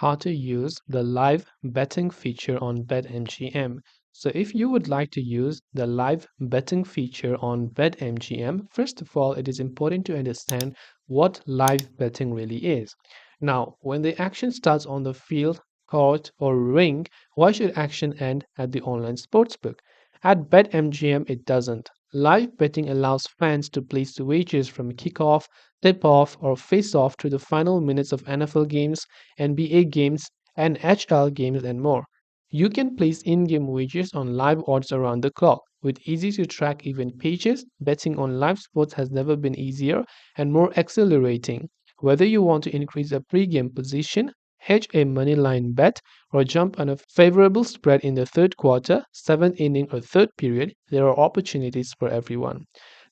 how to use the live betting feature on BetMGM. So if you would like to use the live betting feature on BetMGM, first of all, it is important to understand what live betting really is. Now, when the action starts on the field, court, or ring, why should action end at the online sportsbook? At BetMGM, it doesn't. Live betting allows fans to place wagers from kickoff, tip off, or face off to the final minutes of NFL games, NBA games, NHL games, and more. You can place in game wagers on live odds around the clock. With easy to track event pages, betting on live sports has never been easier and more exhilarating. Whether you want to increase a pregame position, hedge a moneyline bet, or jump on a favorable spread in the third quarter, seventh inning, or third period, there are opportunities for everyone.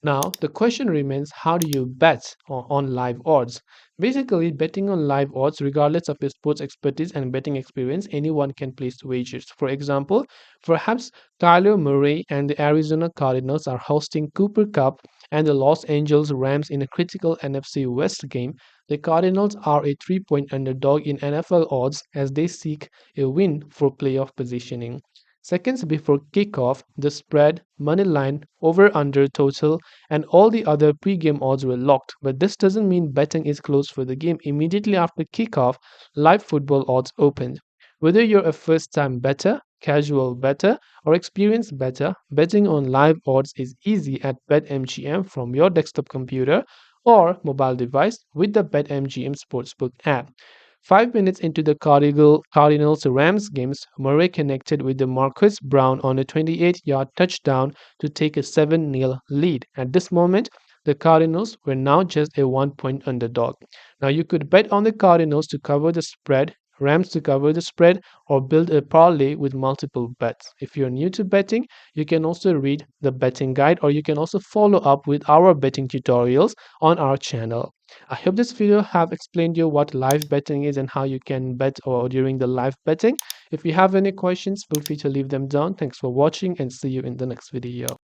Now, the question remains, how do you bet on live odds? Basically, betting on live odds, regardless of your sports expertise and betting experience, anyone can place wagers. For example, perhaps Kyler Murray and the Arizona Cardinals are hosting Cooper Cup and the Los Angeles Rams in a critical NFC West game. The Cardinals are a 3-point underdog in NFL odds as they seek a win for playoff positioning. Seconds before kickoff, the spread, money line, over under total, and all the other pre-game odds were locked. But this doesn't mean betting is closed for the game. Immediately after kickoff, live football odds opened. Whether you're a first-time bettor, casual bettor, or experienced bettor, betting on live odds is easy at BetMGM from your desktop computer or mobile device with the BetMGM Sportsbook app. 5 minutes into the Cardinals Rams games, Murray connected with the Marcus Brown on a 28-yard touchdown to take a 7-0 lead. At this moment, the Cardinals were now just a 1-point underdog. Now you could bet on the Cardinals to cover the spread, Rams to cover the spread, or build a parlay with multiple bets. If you're new to betting, you can also read the betting guide or you can also follow up with our betting tutorials on our channel. I hope this video have explained you what live betting is and how you can bet or during the live betting. If you have any questions, feel free to leave them down. Thanks for watching and see you in the next video.